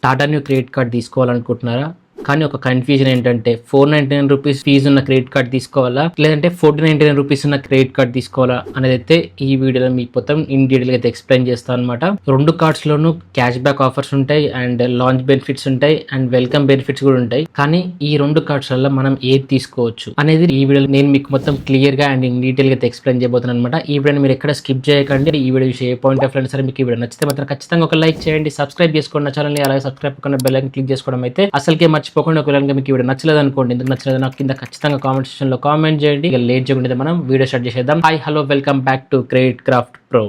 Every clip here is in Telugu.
టాటా న్యూ క్రెడిట్ కార్డ్ తీసుకోవాలనుకుంటున్నారా? కానీ ఒక కన్ఫ్యూజన్ ఏంటంటే 499 రూపీస్ ఫీజు ఉన్న క్రెడిట్ కార్డ్ తీసుకోవాలా, లేదంటే 499 రూపీస్ ఉన్న క్రెడిట్ కార్డ్ తీసుకోవాలా అనేది అయితే ఈ వీడియోలో మీకు మొత్తం ఇన్ డీటెయిల్ గా అయితే ఎక్స్ప్లెయిన్ చేస్తాను అనమాట. రెండు కార్డ్స్ లోనూ క్యాష్ బ్యాక్ ఆఫర్స్ ఉంటాయి, అండ్ లాంచ్ బెనిఫిట్స్ ఉంటాయి, అండ్ వెల్కమ్ బెనిఫిట్స్ కూడా ఉంటాయి. కానీ ఈ రెండు కార్డ్స్ వల్ల మనం ఏది తీసుకోవచ్చు అనేది ఈ వీడియోలో నేను మీకు మొత్తం క్లియర్ గా అండ్ ఇన్ డీటెయిల్ గా అయితే ఎక్స్ప్లెయిన్ చేయబోతున్నాను అనమాట. ఈ వీడియోని మీరు ఎక్కడ స్కిప్ చేయకండి. ఈ వీడియో ఏ పాయింట్ ఆఫ్ సరే మీకు ఈ వీడియో నచ్చితే మాత్రం ఖచ్చితంగా ఒక లైక్ చేయండి, సబ్స్క్రైబ్ చేసుకోండి నా ఛానల్ ని. అలాగే సబ్స్క్రైబ్ పక్కన బెల్ ఐకాన్ క్లిక్ చేసుకోవడం అయితే అసలుకే మర్చిపోకుండా. ఒకవేళ మీకు వీడియో నచ్చలేదు అనుకోండి, ఎందుకు నచ్చలేదు నాకు కింద ఖచ్చితంగా కామెంట్ సెక్షన్ లో కామెంట్ చేయండి. ఇక లేట్ చేయకుండా మనం వీడియో స్టార్ట్ చేసేద్దాం. Hi hello welcome back to credit craft pro.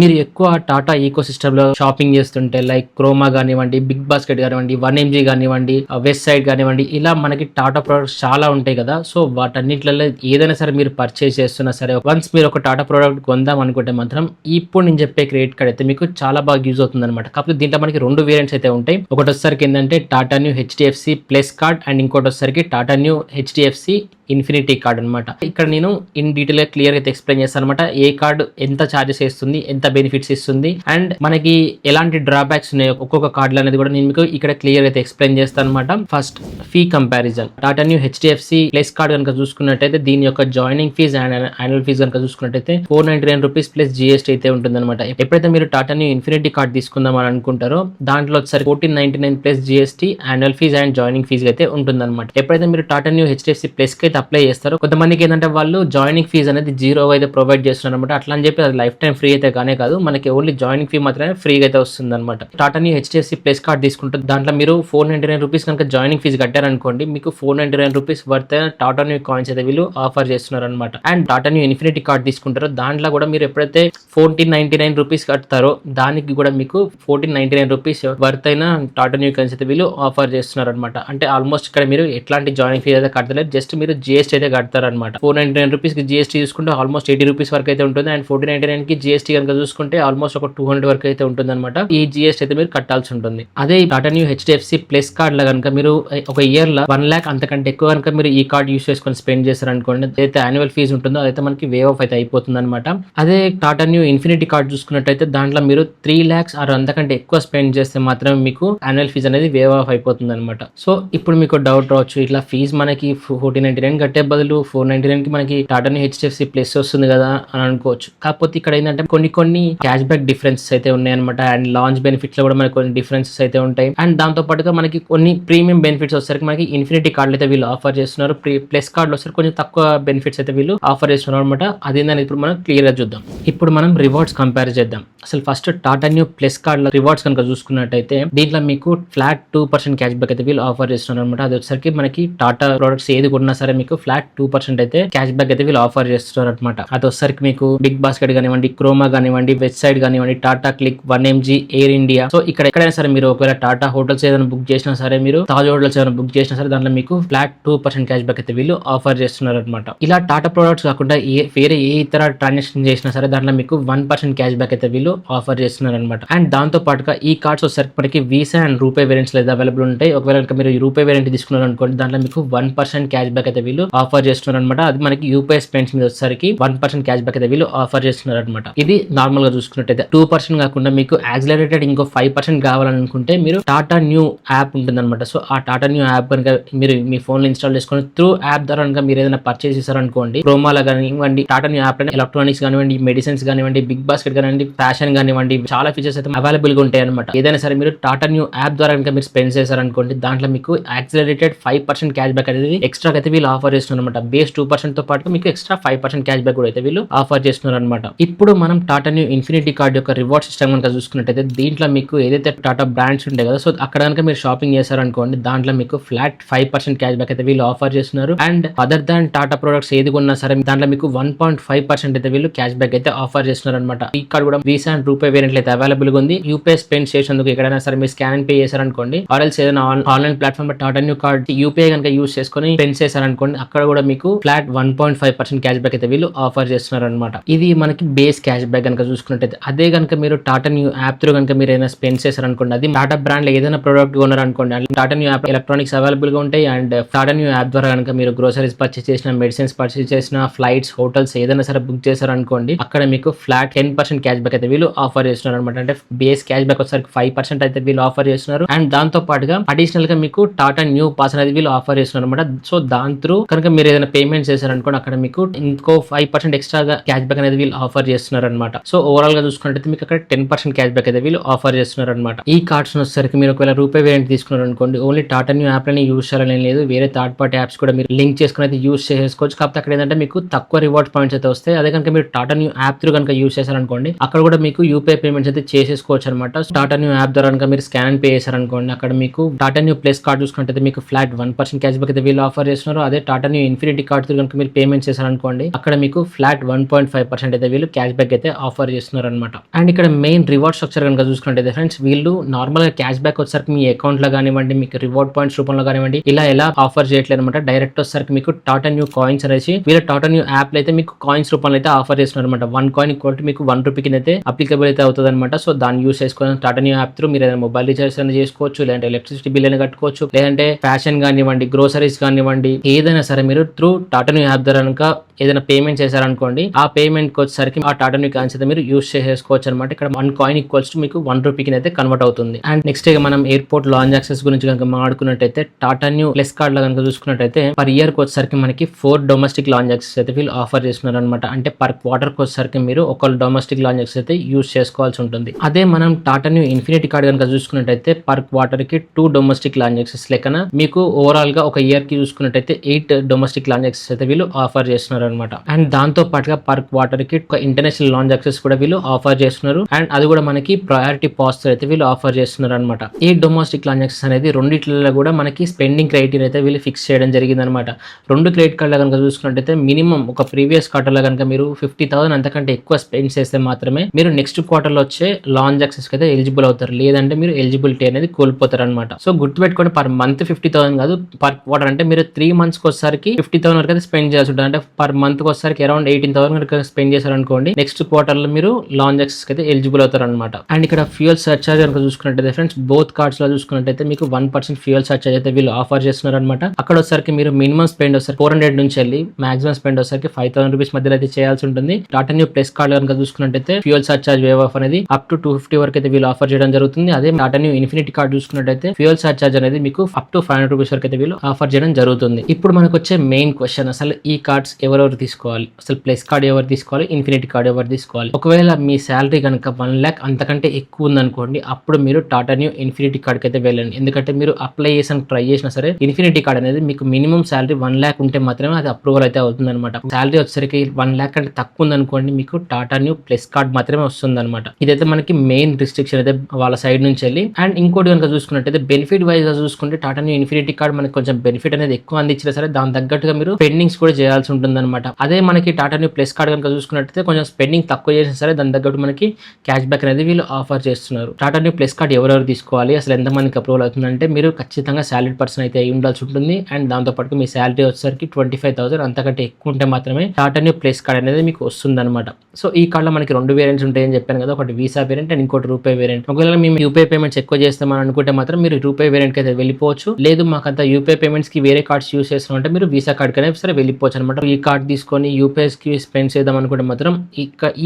మీరు ఎక్కువ టాటా ఈకో సిస్టమ్ లో షాపింగ్ చేస్తుంటే లైక్ క్రోమా కానివ్వండి, బిగ్ బాస్కెట్ కానివ్వండి, 1mg కానివ్వండి, వెస్ట్ సైడ్ కానివ్వండి, ఇలా మనకి టాటా ప్రొడక్ట్స్ చాలా ఉంటాయి కదా. సో వాటన్నిటిలో ఏదైనా సరే మీరు పర్చేస్ చేస్తున్నా సరే, వన్స్ మీరు ఒక టాటా ప్రోడక్ట్ కొందాం అనుకుంటే మాత్రం ఇప్పుడు నేను చెప్పే క్రెడిట్ కార్డ్ అయితే మీకు చాలా బాగా యూజ్ అవుతుంది అనమాట. కాకపోతే దీంట్లో మనకి రెండు వేరియంట్స్ అయితే ఉంటాయి. ఒకటి వచ్చేసరికి ఏంటంటే Tata Neu HDFC plus card, and ఇంకోటి వచ్చేసరికి Tata Neu HDFC infinity card అనమాట. ఇక్కడ నేను ఇన్ డీటెయిల్ గా క్లియర్ అయితే ఎక్స్ప్లెయిన్ చేస్తాను అనమాట. ఏ కార్డు ఎంత చార్జెస్ ఇస్తుంది, ఎంత బెనిఫిట్స్ ఇస్తుంది, అండ్ మనకి ఎలాంటి డ్రాబ్యాక్స్ ఉన్నాయో ఒక్కొక్క కార్డులు అనేది కూడా నేను మీకు ఇక్కడ క్లియర్ అయితే ఎక్స్ప్లెయిన్ చేస్తాను అనమాట. First fee comparison. Tata Neu HDFC plus card కనుక చూసుకున్నట్టయితే దీని యొక్క joining fees and annual fees కనుక చూసుకున్నట్టయితే 499 రూపీస్ ప్లస్ జిఎస్టీ అయితే ఉంటుంది అనమాట. ఎప్పుడైతే మీరు టాటా న్యూ ఇన్ఫినిటీ కార్డ్ తీసుకుందాం అని అనుకుంటారో దాంట్లో వచ్చేసరికి 1499 plus GST, annual fees and joining fees అయితే ఉంటుంది అనమాట. ఎప్పుడైతే మీరు టాటా న్యూ హెచ్డిఎఫ్సి ప్లస్ కి అప్లై చేస్తారు, కొంతమందికి ఏంటంటే వాళ్ళు జాయినింగ్ ఫీజ్ అనేది 0 అయితే ప్రొవైడ్ చేస్తున్నారు అనమాట. అట్లా అని చెప్పి అది లైఫ్ టైం ఫ్రీ అయితే కానే కాదు, మనకి ఓన్లీ జాయినింగ్ ఫీ మాత్రమే ఫ్రీగా అయితే వస్తుంది అనమాట. Tata Neu HDFC plus card తీసుకుంటే దాంట్లో మీరు 499 రూపీస్ కనుక జాయినింగ్ ఫీజ్ కట్టారనుకోండి, మీకు 499 rupees worth Tata new coins అయితే వీళ్ళు ఆఫర్ చేస్తున్నారు అనమాట. And Tata knew infinity card తీసుకుంటారో దాంట్లో కూడా మీరు ఎప్పుడైతే 1499 రూపీస్ కడతారో దానికి కూడా మీకు 1499 రూపీస్ వర్త్ అయిన టాటా న్యూ కాయిన్స్ అయితే వీళ్ళు ఆఫర్ చేస్తున్నారు అనమాట. అంటే ఆల్మోస్ట్ ఇక్కడ మీరు ఎట్లాంటి జాయినింగ్ ఫీజ్ అయితే కడతలేదు, జస్ట్ మీరు జిఎస్టీ అయితే కడతారనమాట. 499 రూపీస్ కి జిఎస్టీ చూసుకుంటే ఆల్మోస్ట్ 80 రూపీస్ వరకు అయితే ఉంటుంది, అండ్ 1499 కి జిఎస్టీ కనుక చూసుకుంటే ఆల్మోస్ట్ ఒక 200 వరకు అయితే ఉంటుంది అనమాట. ఈ జిఎస్టీ అయితే మీరు కట్టాల్సి ఉంటుంది. అదే Tata Neu HDFC plus card లో కనుక మీరు ఒక ఇయర్ లో 1 lakh అంతకంటే ఎక్కువ కనుక మీరు ఈ కార్డ్ యూస్ చేసుకొని స్పెండ్ చేశారనుకోండి, అయితే యాన్యువల్ ఫీజ్ ఉంటుందో అదైతే మనకి వేవ్ ఆఫ్ అయితే అయిపోతుంది అనమాట. అదే టాటా న్యూ ఇన్ఫినిటీ కార్డ్ చూసుకున్నట్టయితే దాంట్లో మీరు 3 lakhs ఆర్ అంతకంటే ఎక్కువ స్పెండ్ చేస్తే మాత్రం మీకు యాన్యువల్ ఫీజ్ అనేది వేవ్ ఆఫ్ అయిపోతుంది అనమాట. సో ఇప్పుడు మీకు డౌట్ రావచ్చు, ఇట్లా ఫీజ్ మనకి 1499 కట్టే బదులు 499 కి మనకి టాటా న్యూ హెచ్డిఎఫ్సి ప్లస్ వస్తుంది కదా అని అనుకోవచ్చు. కాకపోతే ఇక్కడ ఏంటంటే కొన్ని క్యాష్ బ్యాక్ డిఫరెన్సెస్ అయితే ఉన్నాయి అనమాట, అండ్ లాంచ్ బెనిఫిట్స్ లో కూడా మనకి కొన్ని డిఫరెన్సెస్ అయితే ఉంటాయి. అండ్ దాంతో పాటుగా మనకి కొన్ని ప్రీమియం బెనిఫిట్స్ వచ్చేసరికి మనకి ఇన్ఫినిటీ కార్డులు అయితే వీళ్ళు ఆఫర్ చేస్తున్నారు. ప్లస్ కార్డులు వచ్చేసరికి కొంచెం తక్కువ బెనిఫిట్స్ అయితే వీళ్ళు ఆఫర్ చేస్తున్నారు అనమాట. అదేందని ఇప్పుడు మనం క్లియర్ గా చూద్దాం. ఇప్పుడు మనం రివార్డ్స్ కంపేర్ చేద్దాం. అసలు first Tata new plus card rewards కనుక చూసుకున్నట్టయితే దీంట్లో మీకు ఫ్లాట్ 2% క్యాష్ బ్యాక్ అయితే వీళ్ళు ఆఫర్ చేస్తున్నారు అనమాట. అది వచ్చేసరికి మనకి టాటా ప్రొడక్ట్స్ ఏది కొన్నా సరే మీకు ఫ్లాట్ 2% అయితే క్యాష్ బ్యాక్ అయితే వీళ్ళు ఆఫర్ చేస్తున్నారు అనమాట. అది వచ్చేసరికి మీకు బిగ్ బాస్కెట్ కానివ్వండి, క్రోమా కానివ్వండి, వెస్ట్ సైడ్ కానివ్వండి, Tata click, 1mg, air India. So ఇక్కడ ఎక్కడైనా సరే మీరు ఒకవేళ టాటా హోటల్స్ ఏదైనా బుక్ చేసినా సరే, మీరు తాజ్ హోటల్స్ ఏదైనా బుక్ చేసినా సరే దాంట్లో మీకు ఫ్లాట్ 2% క్యాష్ బ్యాక్ అయితే వీళ్ళు ఆఫర్ చేస్తున్నారు అనమాట. ఇలా టాటా ప్రొడక్ట్స్ కాకుండా వేరే ఏ ఇతర ట్రాన్సాక్షన్ చేసినా సరే దాంట్లో మీకు 1% క్యాష్ బ్యాక్ అయితే వీళ్ళు ఆఫర్ చేస్తున్నారు అనమాట. అండ్ దాంతో పాటుగా ఈ కార్డ్స్ వచ్చేసరికి మనకి వీసా అండ్ రూపే వేరియంట్స్ లేదా అవైలబుల్ ఉంటాయి. ఒకవేళ మీరు రూపే వేరియంట్ తీసుకున్నారు అనుకోండి, దాంట్లో మీకు 1% క్యాష్ బ్యాక్ అయితే వీళ్ళు ఆఫర్ చేస్తున్నారు అనమాట. అది మనకి యూపీఐ స్పెండ్స్ మీద వచ్చేసరికి 1% క్యాష్ బ్యాక్ అయితే వీళ్ళు ఆఫర్ చేస్తున్నారు అనమాట. ఇది నార్మల్ గా చూసుకున్నట్టయితే 2% కాకుండా మీకు యాక్సిలరేటెడ్ ఇంకో 5% కావాలనుకుంటే మీరు టాటా న్యూ యాప్ ఉంటుంది అనమాట. సో ఆ టాటా న్యూ యాప్ కనుక మీరు మీ ఫోన్ లో ఇన్స్టాల్ చేసుకుని త్రూ యాప్ ద్వారా కనుక మీరు ఏదైనా పర్చేస్ చేశారనుకోండి, క్రోమాలో కానివ్వండి, టాటా న్యూ యాప్ ఎలక్ట్రానిక్స్ కానివ్వండి, మెడిసిన్స్ కానివ్వండి, బిగ్ బాస్కెట్ కానివ్వండి, ఫ్యాషన్ కానివ్వండి, చాలా ఫీచర్స్ అయితే అవైలబుల్ గా ఉంటాయి అనమాట. ఏదైనా సరే మీరు టాటా న్యూ యాప్ ద్వారా కనుక మీరు స్పెండ్ చేశారనుకోండి, దాంట్లో మీకు యాక్సిలరేటెడ్ 5% క్యాష్ బ్యాక్ అనేది ఎక్స్ట్రా అయితే వీళ్ళు ఆఫర్ చేస్తున్నారు అనమాట. బేస్ 2% తో పాటు మీకు ఎక్స్ట్రా 5% క్యాష్ బ్యాక్ కూడా అయితే వీళ్ళు ఆఫర్ చేస్తున్నారు అనమాట. ఇప్పుడు మనం టాటా న్యూ ఇన్ఫినిటీ కార్డ్ యొక్క రివార్డ్ సిస్టమ్ కనుక చూసుకున్నట్టయితే దీంట్లో మీకు ఏదైతే టాటా బ్రాండ్స్ ఉంటాయి కదా, సో అక్కడ కనుక మీరు షాపింగ్ చేశారనుకోండి, దాంట్లో మీకు ఫ్లాట్ 5% క్యాష్ బ్యాక్ అయితే వీళ్ళు ఆఫర్ చేస్తున్నారు. And other than Tata products ఏది కొన్నా సరే దాంట్లో మీకు 1.5% అయితే వీళ్ళు క్యాష్ బ్యాక్ అయితే ఆఫర్ చేస్తున్నారు అనమాట. ఈ కార్డ్ కూడా వీసా అండ్ రూపే వేరియంట్ అయితే అవైలబుల్ గా ఉంది. యూపీఐ స్పెండ్ చేసేందుకు ఎక్కడైనా సరే మీరు స్కాన్ పే చేశారనుకోండి, ఆర్ఎల్స్ ఏదైనా online platform Tata new card UPI కనుక యూస్ చేసుకుని స్పెండ్ చేశారనుకోండి, కానీ అక్కడ కూడా మీకు ఫ్లాట్ 1.5% క్యాష్ బ్యాక్ అయితే వీళ్ళు ఆఫర్ చేస్తున్నారు అనమాట. ఇది మనకి బేస్ క్యాష్ బ్యాక్ కనుక చూసుకున్నట్టయితే. అదే కనుక మీరు టాటా న్యూ యాప్ త్రూ కనుక మీరు ఏదైనా స్పెండ్ చేశారనుకోండి, అది టాటా బ్రాండ్ లో ఏదైనా ప్రొడక్ట్ కొన్నారనుకోండి, అంటే Tata new app electronics available గా ఉంటాయి. అండ్ టాటా న్యూ యాప్ ద్వారా కనుక మీరు గ్రోసరీస్ పర్చేస్ చేసిన, మెడిసిన్స్ పర్చేస్ చేసిన, ఫ్లైట్స్, హోటల్స్ ఏదైనా సరే బుక్ చేశారనుకోండి, అక్కడ మీకు ఫ్లాట్ 10% క్యాష్ బ్యాక్ అయితే వీళ్ళు ఆఫర్ చేస్తున్నారు అనమాట. అంటే బేస్ క్యాష్ బ్యాక్ వచ్చేసరికి 5% అయితే వీళ్ళు ఆఫర్ చేస్తున్నారు. అండ్ దాంతో పాటుగా అడిషనల్ గా మీకు టాటా న్యూ పాస్ అనేది వీళ్ళు ఆఫర్ చేస్తున్నారు అనమాట. సో దాని త్రూ కనుక మీరు ఏదైనా పేమెంట్ చేశారనుకోండి, అక్కడ మీకు ఇంకో 5% ఎక్స్ట్రాగా క్యాష్ బ్యాక్ అనేది వీళ్ళు ఆఫర్ చేస్తున్నారు అనమాట. సో ఓవరాల్ గా చూసుకున్నట్టయితే మీకు అక్కడ 10% క్యాష్ బ్యాక్ అయితే వీళ్ళు ఆఫర్ చేస్తున్నారు అనమాట. ఈ కార్డ్స్ వచ్చేసరికి మీరు ఒకవేళ రూపాయి వేరియంట్ తీసుకున్నారు అనుకోండి, ఓన్లీ టాటా న్యూ యాప్ లని యూస్ చేయాలని లేదు, వేరే థర్డ్ పార్టీ యాప్స్ కూడా మీరు లింక్ చేసుకుని అయితే యూస్ చేసుకోవచ్చు. కాకపోతే అక్కడ ఏంటంటే మీకు తక్కువ రివార్డ్ పాయింట్స్ అయితే వస్తాయి. అదే కనుక మీరు టాటా న్యూ యాప్ త్రూ కనుక యూస్ చేశారనుకోండి, అక్కడ కూడా మీకు యూపీఐ పేమెంట్స్ అయితే చేసేసుకోవచ్చు అనమాట. టాటా న్యూ యాప్ ద్వారా కనుక మీరు స్కాన్ పే చేశారనుకోండి, అక్కడ మీకు టాటా న్యూ ప్లస్ కార్డ్ చూసుకుంటే మీకు ఫ్లాట్ 1% క్యాష్ బ్యాక్ అయితే వీళ్ళు ఆఫర్ చేస్తున్నారు. అదే Tata knew infinity card through కనుక మీరు పేమెంట్ చేశారనుకోండి, అక్కడ మీకు ఫ్లాట్ 1.5% అయితే వీళ్ళు క్యాష్ బ్యాక్ అయితే ఆఫర్ చేస్తున్నారు అనమాట. అండ్ ఇక్కడ మెయిన్ రివార్డ్ స్ట్రక్చర్ కనుక చూసుకుంటే ఫ్రెండ్స్, వీళ్ళు నార్మల్ గా క్యాష్ బ్యాక్ వచ్చేసరికి మీ అకౌంట్ లో కానివ్వండి, మీకు రివార్డ్ పాయింట్స్ రూపంలో కానివ్వండి, ఇలా ఎలా ఆఫర్ చేయట్లేదు అనమాట. డైరెక్ట్ వచ్చేసరికి మీకు టాటా న్యూ కాయిన్స్ అనేసి వీళ్ళ టాటా న్యూ యాప్ లో అయితే మీకు కాయిన్స్ రూపంలో అయితే ఆఫర్ చేస్తున్నారు అనమాట. 1 కాయిన్ ఈక్వల్ టు మీకు 1 రూపీ కింద అయితే అప్లికబుల్ అయితే అవుతుంది అనమాట. సో దాన్ని యూస్ చేసుకొని టాటా న్యూ యాప్ త్రూ మీరు ఏదైనా మొబైల్ రీచార్జ్ అనేది చేసుకోవచ్చు, లేదంటే ఎలక్ట్రిసిటీ బిల్ అయినా కట్టుకోవచ్చు, లేదంటే ఫ్యాషన్ కానివ్వండి, గ్రోసరీస్ కానివ్వండి, ఏదైనా సరే మీరు త్రూ టాటా న్యూ యాప్ ద్వారా కనుక ఏదైనా పేమెంట్ చేశారనుకోండి, ఆ పేమెంట్ కి వచ్చేసరికి ఆ టాటా న్యూ కాయిన్స్ అయితే మీరు యూస్ చేసుకోవచ్చు అనమాట. ఇక్కడ 1 కాయిన్ ఈక్వల్స్ టు మీకు 1 రూపీ కింద అయితే కన్వర్ట్ అవుతుంది. అండ్ నెక్స్ట్ ఇక మనం ఎయిర్పోర్ట్ లాంజ్ యాక్సెస్ గురించి కనుక మాట్లాడుకున్నట్టయితే, టాటా న్యూ ప్లస్ కార్డ్ లో కనుక చూసుకున్నట్టయితే పర్ ఇయర్ కి వచ్చేసరికి మనకి 4 డొమెస్టిక్ లాంజ్ యాక్సెస్ అయితే వీళ్ళు ఆఫర్ చేస్తున్నారు అనమాట. అంటే పర్ క్వార్టర్ కి వచ్చేసరికి మీరు ఒక డొమెస్టిక్ లాంజ్ యాక్సెస్ అయితే యూస్ చేసుకోవాల్సి ఉంటుంది. అదే మనం టాటా న్యూ ఇన్ఫినిటీ కార్డ్ కనుక చూసుకున్నట్టయితే పర్ క్వార్టర్ కి 2 డొమెస్టిక్ లాంజ్ యాక్సెస్ లెక్కన మీకు ఓవరాల్ గా ఒక ఇయర్ కి చూసుకున్నట్టయితే 8 డొమెస్టిక్ లాంజ్ యాక్సెస్ అయితే వీళ్ళు ఆఫర్ చేస్తున్నారు అనమాట. అండ్ దాంతో పాటుగా పర్ క్వార్టర్ కి ఒక ఇంటర్నేషనల్ లాంజ్ యాక్సెస్ కూడా వీళ్ళు ఆఫర్ చేస్తున్నారు. అండ్ అది కూడా మనకి ప్రయారిటీ పాస్ అయితే వీళ్ళు ఆఫర్ చేస్తున్నారు అనమాట. ఈ డొమెస్టిక్ లాంజ్ యాక్సెస్ అనేది రెండిట్లలో కూడా మనకి స్పెండింగ్ క్రైటీరియా అయితే వీళ్ళు ఫిక్స్ చేయడం జరిగింది అనమాట. 2 క్రెడిట్ కార్డుల కనుక చూసుకున్నట్టయితే మినిమం ఒక ప్రీవియస్ క్వార్టర్ లో కనుక మీరు 50,000 అంతకంటే ఎక్కువ స్పెండ్ చేస్తే మాత్రమే మీరు నెక్స్ట్ క్వార్టర్ లో వచ్చే లాంజ్ యాక్సెస్ అయితే ఎలిజిబుల్ అవుతారు, లేదంటే మీరు ఎలిజిబిలిటీ అనేది కోల్పోతారు అనమాట. సో గుర్తుపెట్టుకోండి, పర్ మంత్ 50,000 కాదు, పర్ క్వార్టర్ అంటే మీరు 3 months కి వచ్చేసరికి 50,000 వరకు అయితే స్పెండ్ చేయాల్సి ఉంటుంది. అంటే పర్ మంత్ కి వచ్చేసరికి అరౌండ్ 18,000 వరకు స్పెండ్ చేశారనుకోండి, నెక్స్ట్ క్వార్టర్ లో మీరు లాంజ్ యాక్సెస్ అయితే ఎలిజిబుల్ అవుతారు అనమాట. అండ్ ఇక్కడ ఫ్యూయల్ సర్చార్జ్ కనుక చూసుకున్నట్టయితే ఫ్రెండ్స్, బోత్ కార్డ్స్ లో చూసుకున్నట్టయితే మీకు 1% ఫ్యూయల్ సర్చార్జ్ అయితే వీళ్ళు ఆఫర్ చేస్తున్నారు అనమాట. అక్కడ వచ్చేసరికి మీరు మినిమం స్పెండ్ వచ్చేసరికి 400 నుంచి వెళ్ళి మాక్సిమం స్పెండ్ వచ్చేసరికి 5,000 రూపీస్ మధ్యలో అయితే చేయాల్సి ఉంటుంది. టాటా న్యూ ప్లస్ కార్డ్ కనుక చూసుకున్నట్టయితే ఫ్యూయల్ సర్చార్జ్ వేవ్ ఆఫ్ అనేది అప్ టు 250 వరకు అయితే వీళ్ళు ఆఫర్ చేయడం జరుగుతుంది. అదే టాటా న్యూ ఇన్ఫినిటీ కార్డ్ చూసుకున్నట్టయితే ఫ్యూయల్ సర్చార్జ్ అనేది మీకు అప్ టు 500 రూపీస్ వరకు అయితే వీళ్ళు ఆఫర్ చేయడం జరుగుతుంది. ఇప్పుడు మనకు వచ్చే మెయిన్ క్వశ్చన్, అసలు ఈ కార్డ్స్ ఎవరెవరు తీసుకోవాలి, అసలు ప్లస్ కార్డ్ ఎవరు తీసుకోవాలి, ఇన్ఫినిటీ కార్డ్ ఎవరు తీసుకోవాలి? ఒకవేళ మీ శాలరీ కనుక 1 lakh అంతకంటే ఎక్కువ ఉందనుకోండి, అప్పుడు మీరు టాటా న్యూ ఇన్ఫినిటీ కార్డ్కి అయితే వెళ్ళండి. ఎందుకంటే మీరు అప్లై చేసిన ట్రై చేసినా సరే ఇన్ఫినిటీ కార్డ్ అనేది మీకు మినిమం శాలరీ 1 lakh ఉంటే మాత్రమే అది అప్రూవల్ అయితే అవుతుంది అనమాట. శాలరీ వచ్చేసరికి 1 lakh అంటే తక్కువ ఉందనుకోండి, మీకు టాటా న్యూ ప్లస్ కార్డ్ మాత్రమే వస్తుంది అనమాట. ఇదైతే మనకి మెయిన్ రిస్ట్రిక్షన్ అయితే వాళ్ళ సైడ్ నుంచి వెళ్ళి. అండ్ ఇంకోటి కనుక చూసుకున్నట్టయితే బెనిఫిట్ వైజ్ గా చూసుకుంటే టాటా న్యూ ఇన్ఫినిటీ కార్డ్ మనకి కొంచెం బెనిఫిట్ అనేది ఎక్కువ అందించినా సరే దాని తగ్గట్టుగా మీరు స్పెండింగ్స్ కూడా చేయాల్సి ఉంటుంది అనమాట. అదే మనకి టాటా న్యూ ప్లస్ కార్డ్ కనుక చూసుకున్నట్టయితే కొంచెం స్పెండింగ్ తక్కువ చేసినా సరే దాని తగ్గట్టు మనకి క్యాష్ బ్యాక్ అనేది వీళ్ళు ఆఫర్ చేస్తున్నారు. టాటా న్యూ ప్లస్ కార్డ్ ఎవరెవరు తీసుకోవాలి, అసలు ఎంత మందికి అప్రూవల్ అవుతుందంటే మీరు ఖచ్చితంగా సాలరీ పర్సన్ అయితే అయి ఉండాల్సి ఉంటుంది. అండ్ దాంతో పాటు మీ శాలరీ వచ్చేసరికి 25,000 అంతకంటే ఎక్కువ ఉంటే మాత్రమే టాటా న్యూ ప్లస్ కార్డ్ అనేది మీకు వస్తుంది అనమాట. సో ఈ కార్డ్ లో మనకి 2 వేరియంట్స్ ఉంటాయని చెప్పాను కదా, ఒకటి వీసా వేరియంట్ అండ్ ఇంకోటి రూపాయి వేరియంట్. ఒకవేళ మేము యూపీఐ పేమెంట్స్ ఎక్కువ చేస్తామని అనుకుంటే మాత్రం మీరు రూపాయి వేరియంట్ కి అయితే వెళ్ళిపోవచ్చు. లేదు మాకంత యూపీఐ పేమెంట్స్ కి వేరే కార్డ్స్ యూస్ చేస్తామంటే మీరు వీసా కార్డ్ కనే సరే వెళ్ళిపోవచ్చు అనమాట. ఈ కార్డ్ తీసుకొని యూపీఐస్ కి స్పెండ్ చేద్దాం అనుకుంటే మాత్రం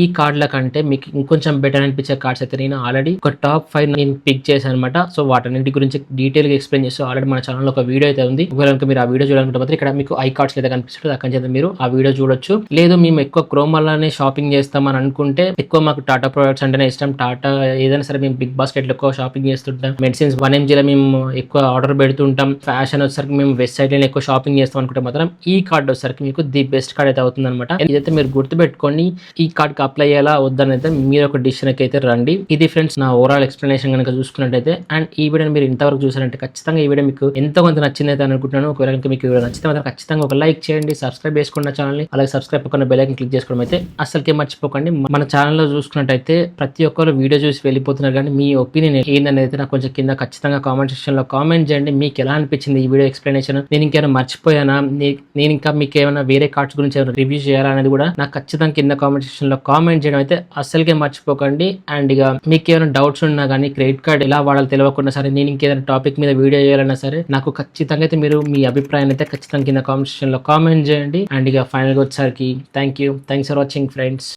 ఈ కార్డ్ల కంటే మీకు ఇంకొంచెం బెటర్ అనిపించే కార్డ్స్ అయితే నేను ఆల్రెడీ ఒక టాప్ 5 నేను పిక్ చేశాను అనమాట. సో వాటన్నింటి గురించి డీటెయిల్ గా ఎక్స్ప్లెయిన్ చేస్తూ ఆల్రెడీ మన ఛానల్ లో ఒక వీడియో అయితే ఉంది. ఒకవేళ మీరు ఆ వీడియో చూడాలనుకుంటే మాత్రం ఇక్కడ మీకు ఐ కార్డ్స్ అయితే కనిపిస్తుంది, అక్కడి నుంచి మీరు ఆ వీడియో చూడొచ్చు. లేదు మేము ఎక్కువ క్రోమాలోనే షాపింగ్ చేస్తామని అనుకుంటే, ఎక్కువ మాకు టాటా ప్రొడక్ట్స్ అంటేనే ఇష్టం, టాటా ఏదైనా సరే మేము బిగ్ బాస్కెట్ లో ఎక్కువ షాపింగ్ చేస్తుంటాం, మెడిసిన్స్ 1mg లో మేము ఎక్కువ ఆర్డర్ పెడుతుంటాం, ఫ్యాషన్ వచ్చేసరికి మేము వెస్ట్ సైడ్ లో ఎక్కువ షాపింగ్ చేస్తాం అనుకుంటే మాత్రం ఈ కార్డ్ వచ్చేసరికి మీకు ది బెస్ట్ కార్డ్ అయితే అవుతుంది అనమాట. ఇదైతే మీరు గుర్తుపెట్టుకొని ఈ కార్డ్ కి అప్లై చేయాలా వద్దని అయితే మీరు ఒక డిసిషన్ అయితే రండి. ఇది ఫ్రెండ్స్ నా ఓవరాల్ ఎక్స్ప్లెనేషన్ కనుక చూసుకున్నట్టయితే. అండ్ ఈ వీడియో మీరు ఇంతవరకు చూసారంటే ఖచ్చితంగా ఈ వీడియో మీకు ఎంతో కొంత నచ్చింది అయితే అనుకుంటున్నాను. ఒకవేళ మీకు వీడియో నచ్చితే మాత్రం ఖచ్చితంగా ఒక లైక్ చేయండి, సబ్స్క్రైబ్ చేసుకున్న ఛానల్ ని, అలాగే సబ్స్క్రైబ్ పక్కన బెల్ ఐకాన్ క్లిక్ చేసుకోవడం అయితే అసలుకే మర్చిపోకండి. మన ఛానల్లో చూసుకున్నట్టయితే ప్రతి ఒక్కరు వీడియో చూసి వెళ్ళిపోతున్నారు, కానీ మీ ఒపీనియన్ ఏందనేది నాకు కొంచెం కింద ఖచ్చితంగా కామెంట్ సెక్షన్ లో కామెంట్ చేయండి. మీకు ఎలా అనిపించింది ఈ వీడియో ఎక్స్ప్లెనేషన్, నేను ఇంకేమైనా మర్చిపోయి మర్చిపోయానా, నేను ఇంకా మీకు ఏమైనా వేరే కార్డ్స్ గురించి ఏమైనా రివ్యూ చేయాలనేది కూడా నాకు ఖచ్చితంగా కింద కామెంట్ సెక్షన్ లో కామెంట్ చేయడం అయితే అస్సలుకే మర్చిపోకండి. అండ్ ఇక మీకు ఏమైనా డౌట్స్ ఉన్నా కానీ క్రెడిట్ కార్డ్ ఎలా వాడాలో తెలియకుండా సరే, నేను ఇంకేదైనా టాపిక్ మీద వీడియో చేయాలన్నా సరే, నాకు ఖచ్చితంగా అయితే మీరు మీ అభిప్రాయాన్ని అయితే ఖచ్చితంగా కింద కామెంట్ సెక్షన్ లో కామెంట్ చేయండి. అండ్ ఇక ఫైనల్ గా వచ్చేసరికి థ్యాంక్స్ ఫర్ వాచింగ్ ఫ్రెండ్స్.